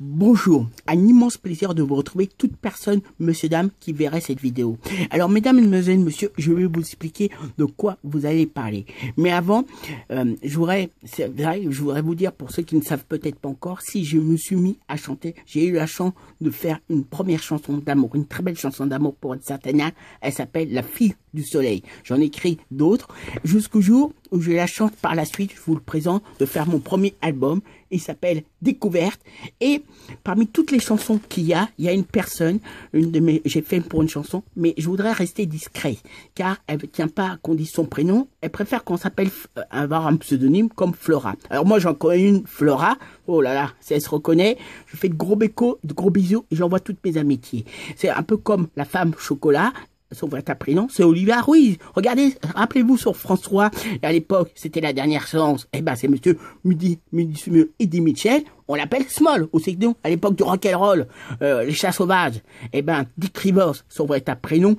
Bonjour, un immense plaisir de vous retrouver, toute personne, monsieur, dame, qui verrait cette vidéo. Alors, mesdames, mesdemoiselles, monsieur, je vais vous expliquer de quoi vous allez parler. Mais avant, je voudrais vous dire, pour ceux qui ne savent peut-être pas encore, si je me suis mis à chanter, j'ai eu la chance de faire une première chanson d'amour, une très belle chanson d'amour pour une certaine âge. Elle s'appelle La Fille du Soleil. J'en ai écrit d'autres, jusqu'au jour où j'ai la chance par la suite, je vous le présente, de faire mon premier album. Il s'appelle Découverte. Et parmi toutes les chansons qu'il y a une personne, j'ai fait pour une chanson, mais je voudrais rester discret, car elle ne tient pas à qu'on dise son prénom. Elle préfère qu'on s'appelle, avoir un pseudonyme comme Flora. Alors moi, j'en connais une, Flora. Oh là là, si elle se reconnaît, je fais de gros bécos, de gros bisous et j'envoie toutes mes amitiés. C'est un peu comme la femme chocolat. Son vrai prénom, c'est Olivia Ruiz. Regardez, rappelez-vous sur France 3, à l'époque, c'était La Dernière Chance. Eh ben, c'est monsieur Eddie Mitchell. On l'appelle Small, au second, à l'époque du rock'n'roll, les chats sauvages. Eh ben, Dick Rivers, son vrai prénom,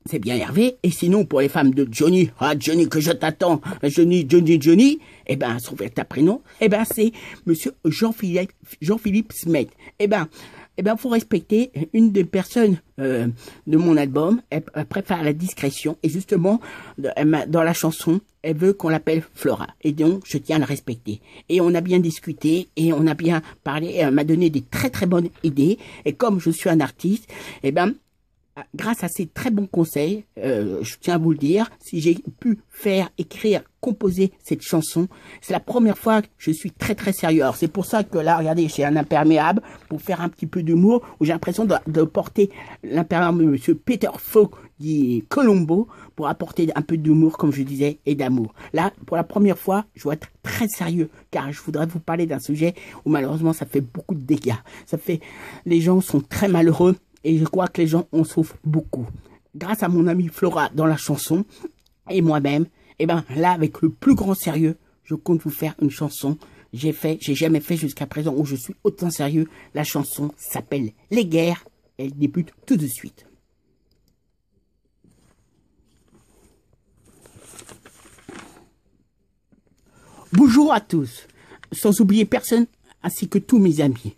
c'est bien Hervé. Et sinon, pour les femmes de Johnny, Johnny que je t'attends, Johnny, eh ben, son vrai prénom, eh ben, c'est monsieur Jean-Philippe Smet. Eh ben, faut respecter une des personnes de mon album. Elle préfère la discrétion et justement, dans la chanson, elle veut qu'on l'appelle Flora. Et donc, je tiens à la respecter. Et on a bien discuté et on a bien parlé. Et elle m'a donné des très très bonnes idées. Et comme je suis un artiste, eh ben, grâce à ces très bons conseils, je tiens à vous le dire, si j'ai pu faire, écrire, composer cette chanson, c'est la première fois que je suis très très sérieux. Alors c'est pour ça que là, regardez, j'ai un imperméable pour faire un petit peu d'humour, où j'ai l'impression de porter l'imperméable de monsieur Peter Falk dit Colombo, pour apporter un peu d'humour, comme je disais, et d'amour. Là, pour la première fois, je dois être très sérieux, car je voudrais vous parler d'un sujet où malheureusement ça fait beaucoup de dégâts. Les gens sont très malheureux, et je crois que les gens en souffrent beaucoup. Grâce à mon amie Flora dans la chanson, et moi-même, eh ben là, avec le plus grand sérieux, je compte vous faire une chanson. J'ai jamais fait jusqu'à présent où je suis autant sérieux. La chanson s'appelle Les Guerres. Elle débute tout de suite. Bonjour à tous, sans oublier personne, ainsi que tous mes amis.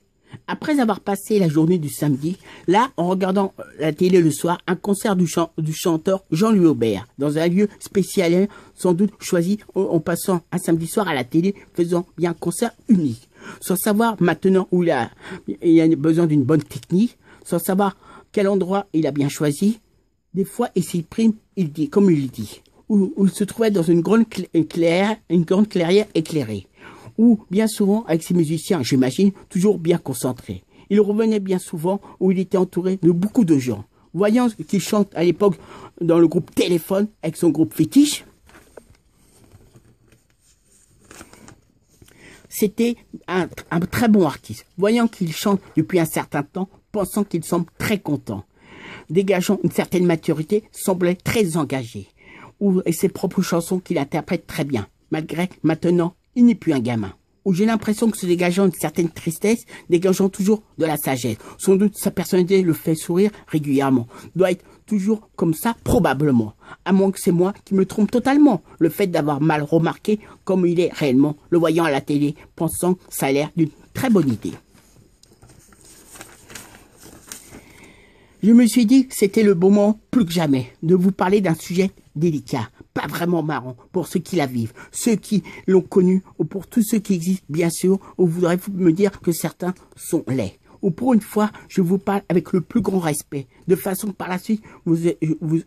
Après avoir passé la journée du samedi, là, en regardant la télé le soir, un concert du chanteur Jean-Louis Aubert, dans un lieu spécial, sans doute choisi en passant un samedi soir à la télé, faisant bien un concert unique. Sans savoir maintenant où il a besoin d'une bonne technique, sans savoir quel endroit il a bien choisi, des fois, il s'exprime, il dit, comme il dit, où il se trouvait dans une grande clairière éclairée. Ou bien souvent avec ses musiciens, j'imagine, toujours bien concentrés. Il revenait bien souvent où il était entouré de beaucoup de gens. Voyant qu'il chante à l'époque dans le groupe Téléphone avec son groupe Fétiche, c'était un très bon artiste. Voyant qu'il chante depuis un certain temps, pensant qu'il semble très content. Dégageant une certaine maturité, semblait très engagé. Et ses propres chansons qu'il interprète très bien, malgré maintenant il n'est plus un gamin. Où j'ai l'impression que se dégageant une certaine tristesse, dégageant toujours de la sagesse. Sans doute sa personnalité le fait sourire régulièrement. Doit être toujours comme ça, probablement. À moins que c'est moi qui me trompe totalement. Le fait d'avoir mal remarqué comme il est réellement, le voyant à la télé, pensant que ça a l'air d'une très bonne idée. Je me suis dit que c'était le bon moment, plus que jamais, de vous parler d'un sujet délicat, pas vraiment marrant pour ceux qui la vivent, ceux qui l'ont connu, ou pour tous ceux qui existent, bien sûr, ou voudrez-vous me dire que certains sont laids. Ou pour une fois, je vous parle avec le plus grand respect, de façon que par la suite,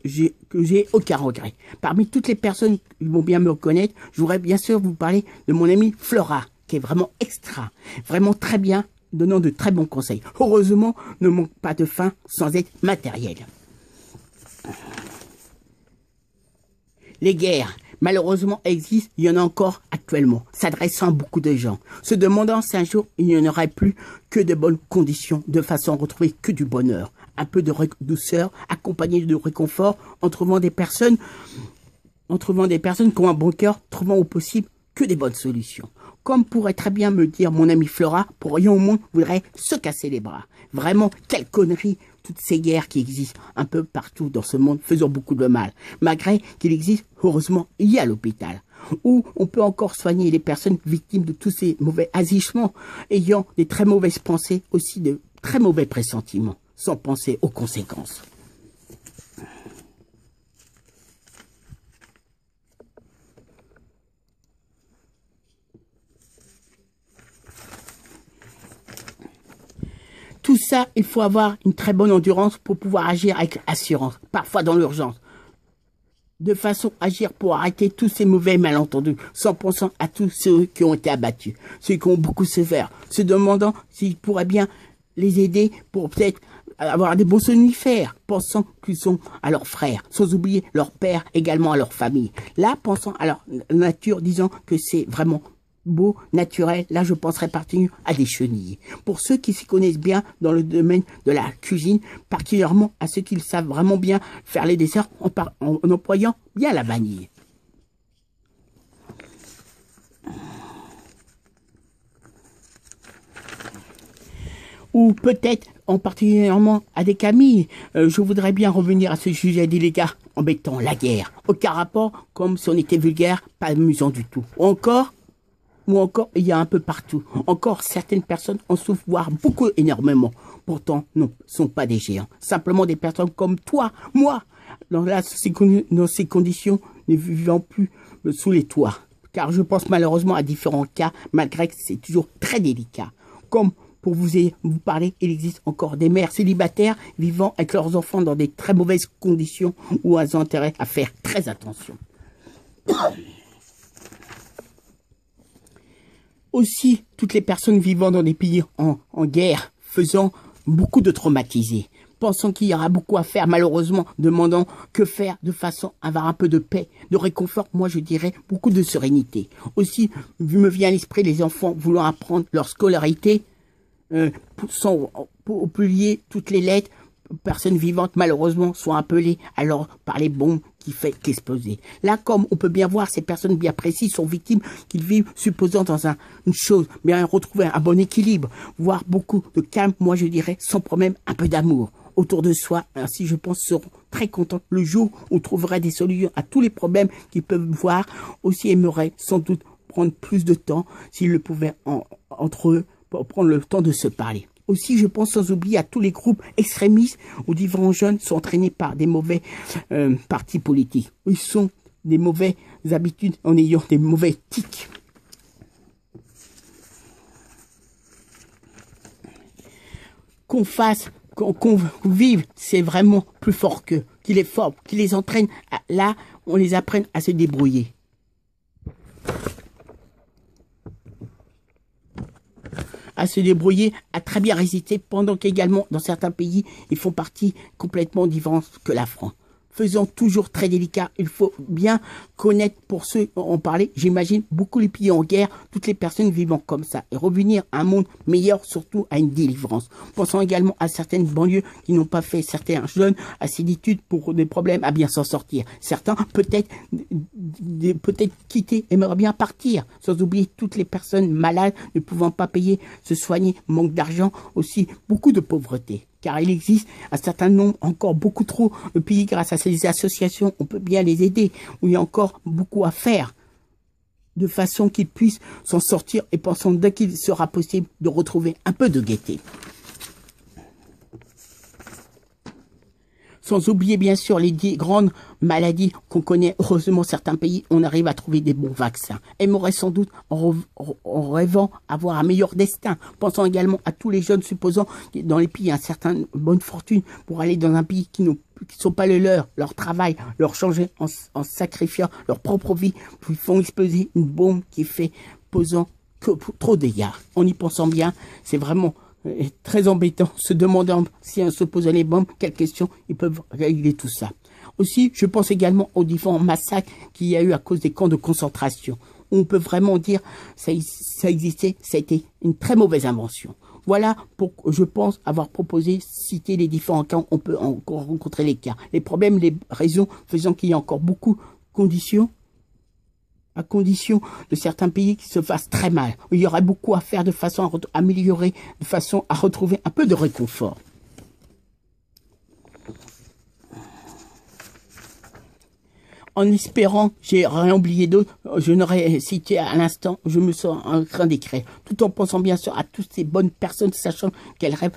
j'ai aucun regret. Parmi toutes les personnes qui vont bien me reconnaître, je voudrais bien sûr vous parler de mon amie Flora, qui est vraiment extra, vraiment très bien, donnant de très bons conseils. Heureusement, ne manque pas de fin sans être matériel. Les guerres, malheureusement, existent, il y en a encore actuellement, s'adressant à beaucoup de gens, se demandant si un jour il n'y en aurait plus que de bonnes conditions, de façon à retrouver que du bonheur, un peu de douceur, accompagné de réconfort, en trouvant des personnes qui ont un bon cœur, trouvant au possible que des bonnes solutions. Comme pourrait très bien me dire mon ami Flora, pour rien au monde voudrait se casser les bras. Vraiment, quelle connerie, toutes ces guerres qui existent un peu partout dans ce monde, faisant beaucoup de mal. Malgré qu'il existe, heureusement, il y a l'hôpital. Ou on peut encore soigner les personnes victimes de tous ces mauvais agissements, ayant des très mauvaises pensées, aussi de très mauvais pressentiments, sans penser aux conséquences. Tout ça, il faut avoir une très bonne endurance pour pouvoir agir avec assurance, parfois dans l'urgence. De façon à agir pour arrêter tous ces mauvais malentendus, sans pensant à tous ceux qui ont été abattus, ceux qui ont beaucoup souffert, se demandant s'ils pourraient bien les aider pour peut-être avoir des bons somnifères, pensant qu'ils sont à leurs frères, sans oublier leur père, également à leur famille. Là, pensant à leur nature, disant que c'est vraiment beau, naturel, là je penserais particulièrement à des chenilles. Pour ceux qui s'y connaissent bien dans le domaine de la cuisine, particulièrement à ceux qui savent vraiment bien faire les desserts en employant bien la vanille. Ou peut-être en particulièrement à des familles. Je voudrais bien revenir à ce sujet délicat embêtant, la guerre. Aucun rapport, comme si on était vulgaire, pas amusant du tout. Ou encore, il y a un peu partout. Encore, certaines personnes en souffrent, voire beaucoup, énormément. Pourtant, non, ce ne sont pas des géants. Simplement des personnes comme toi, moi, dans ces conditions, ne vivant plus sous les toits. Car je pense malheureusement à différents cas, malgré que c'est toujours très délicat. Comme pour vous parler, il existe encore des mères célibataires vivant avec leurs enfants dans des très mauvaises conditions où elles ont intérêt à faire très attention. Aussi, toutes les personnes vivant dans des pays en guerre, faisant beaucoup de traumatisés, pensant qu'il y aura beaucoup à faire, malheureusement, demandant que faire de façon à avoir un peu de paix, de réconfort, moi je dirais beaucoup de sérénité. Aussi, me vient à l'esprit les enfants voulant apprendre leur scolarité, sans oublier toutes les lettres, personnes vivantes malheureusement sont appelées alors par les bombes qui fait qu'exploser. Là, comme on peut bien voir, ces personnes bien précises sont victimes qu'ils vivent supposant dans une chose, bien retrouver un bon équilibre, voire beaucoup de calme, moi je dirais, sans problème, un peu d'amour autour de soi. Ainsi, je pense, seront très contents le jour où on trouverait des solutions à tous les problèmes qu'ils peuvent voir. Aussi aimeraient sans doute prendre plus de temps s'ils le pouvaient entre eux pour prendre le temps de se parler. Aussi, je pense sans oublier à tous les groupes extrémistes où différents jeunes sont entraînés par des mauvais partis politiques. Ils sont des mauvaises habitudes en ayant des mauvais tics. Qu'on vive, c'est vraiment plus fort qu'eux, qui les forme, qui les entraîne. Là, on les apprenne à se débrouiller. À se débrouiller, à très bien résister, pendant qu'également, dans certains pays, ils font partie complètement différente que la France. Faisant toujours très délicat, il faut bien connaître, pour ceux qui en parlaient, j'imagine, beaucoup les pays en guerre, toutes les personnes vivant comme ça, et revenir à un monde meilleur, surtout à une délivrance. Pensant également à certaines banlieues qui n'ont pas fait, certains jeunes à solitude pour des problèmes à bien s'en sortir. Certains, peut-être quitter, aimeraient bien partir, sans oublier toutes les personnes malades, ne pouvant pas payer, se soigner, manque d'argent, aussi beaucoup de pauvreté. Car il existe un certain nombre, encore beaucoup trop de pays, grâce à ces associations, on peut bien les aider, où il y a encore beaucoup à faire, de façon qu'ils puissent s'en sortir et pensant dès qu'il sera possible de retrouver un peu de gaieté. Sans oublier bien sûr les 10 grandes maladies qu'on connaît. Heureusement, certains pays, on arrive à trouver des bons vaccins. Aimerait sans doute, en rêvant, avoir un meilleur destin. Pensant également à tous les jeunes, supposant dans les pays, un certain bonne fortune pour aller dans un pays qui ne sont pas le leur travail, leur changer en sacrifiant leur propre vie, ils font exploser une bombe qui fait posant trop de dégâts. En y pensant bien, c'est vraiment très embêtant, se demandant si on se pose les bombes, quelles questions ils peuvent régler tout ça. Aussi, je pense également aux différents massacres qu'il y a eu à cause des camps de concentration. On peut vraiment dire ça existait, ça a été une très mauvaise invention. Voilà pour, je pense, avoir proposé, citer les différents camps, on peut encore rencontrer les cas. Les problèmes, les raisons faisant qu'il y a encore beaucoup de conditions, à condition de certains pays qui se fassent très mal. Il y aurait beaucoup à faire de façon à améliorer, de façon à retrouver un peu de réconfort. En espérant, j'ai rien oublié d'autre, je n'aurais cité à l'instant, je me sens en train d'écrire, tout en pensant bien sûr à toutes ces bonnes personnes, sachant qu'elles rêvent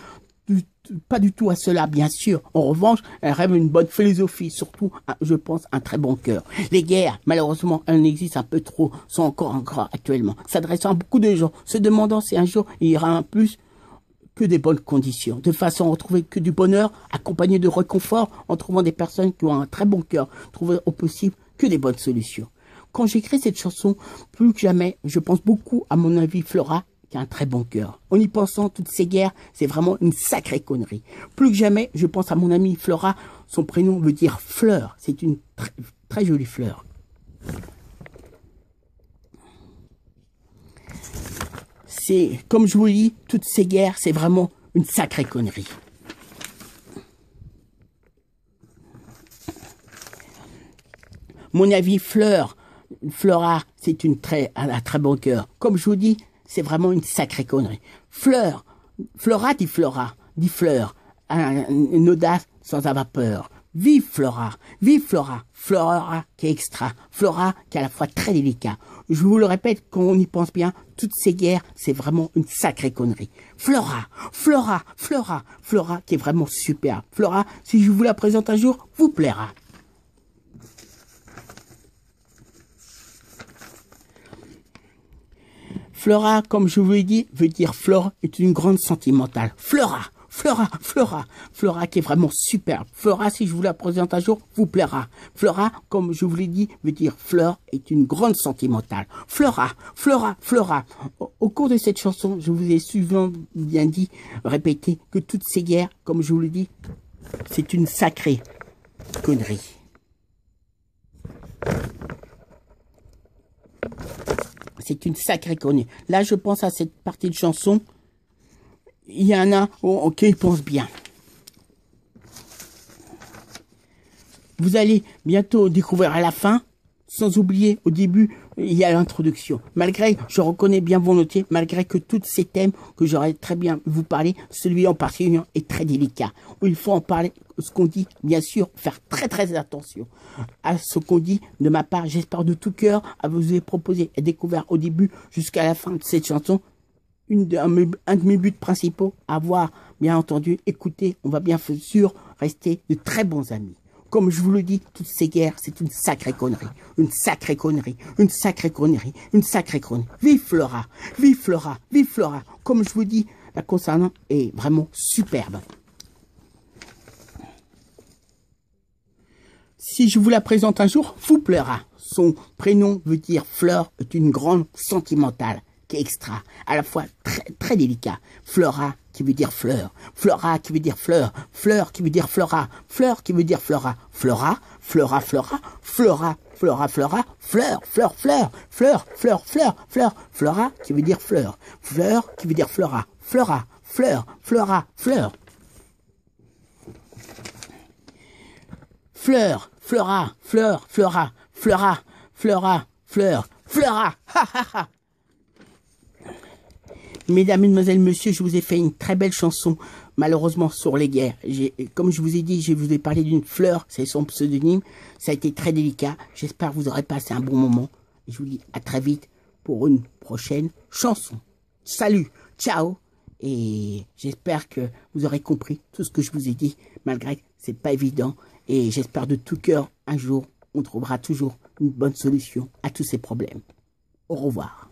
pas du tout à cela, bien sûr. En revanche, elles rêvent une bonne philosophie, surtout, je pense, un très bon cœur. Les guerres, malheureusement, elles existent un peu trop, sont encore actuellement, s'adressant à beaucoup de gens, se demandant si un jour il y aura un plus que des bonnes conditions, de façon à retrouver que du bonheur, accompagné de réconfort, en trouvant des personnes qui ont un très bon cœur, trouver au possible que des bonnes solutions. Quand j'écris cette chanson, plus que jamais, je pense beaucoup à mon ami Flora, qui a un très bon cœur. En y pensant, toutes ces guerres, c'est vraiment une sacrée connerie. Plus que jamais, je pense à mon ami Flora, son prénom veut dire fleur, c'est une très jolie fleur. C'est, comme je vous dis, toutes ces guerres, c'est vraiment une sacrée connerie. Mon avis, Flora, c'est un très bon cœur. Comme je vous dis, c'est vraiment une sacrée connerie. Flora, dit fleur, une audace sans avoir peur. Vive Flora, Flora qui est extra, Flora qui est à la fois très délicat. Je vous le répète, quand on y pense bien, toutes ces guerres, c'est vraiment une sacrée connerie. Flora qui est vraiment super. Flora, si je vous la présente un jour, vous plaira. Flora, comme je vous l'ai dit, veut dire Flore, est une grande sentimentale. Flora qui est vraiment superbe. Flora, si je vous la présente un jour, vous plaira. Flora, comme je vous l'ai dit, veut dire Fleur, est une grande sentimentale. Flora. Au cours de cette chanson, je vous ai souvent bien dit, répété, que toutes ces guerres, comme je vous l'ai dit, c'est une sacrée connerie. C'est une sacrée connerie. Là, je pense à cette partie de chanson. Il y en a qui pensent bien. Vous allez bientôt découvrir à la fin, sans oublier au début, il y a l'introduction. Malgré, je reconnais bien volontiers, malgré que tous ces thèmes que j'aurais très bien vous parler, celui en particulier est très délicat. Où il faut en parler, ce qu'on dit, bien sûr, faire très attention à ce qu'on dit de ma part. J'espère de tout cœur à vous ai proposé et découvert au début jusqu'à la fin de cette chanson un de mes buts principaux, avoir bien entendu écouté, on va bien sûr rester de très bons amis. Comme je vous le dis, toutes ces guerres, c'est une sacrée connerie. Une sacrée connerie. Vive Flora. Comme je vous dis, la concernant est vraiment superbe. Si je vous la présente un jour, vous plaira. Son prénom veut dire Fleur, est une grande sentimentale, qui est extra, à la fois très délicat. Flora, qui veut dire fleur. Flora, qui veut dire fleur. Fleur, qui veut dire Flora. Fleur, qui veut dire Flora. Flora. Fleur, Flora, qui veut dire fleur. Fleur, qui veut dire Flora. Flora. Mesdames, mesdemoiselles, messieurs, je vous ai fait une très belle chanson, malheureusement, sur les guerres. Comme je vous ai dit, je vous ai parlé d'une fleur, c'est son pseudonyme. Ça a été très délicat. J'espère que vous aurez passé un bon moment. Je vous dis à très vite pour une prochaine chanson. Salut, ciao. Et j'espère que vous aurez compris tout ce que je vous ai dit, malgré que c'est pas évident. Et j'espère de tout cœur, un jour, on trouvera toujours une bonne solution à tous ces problèmes. Au revoir.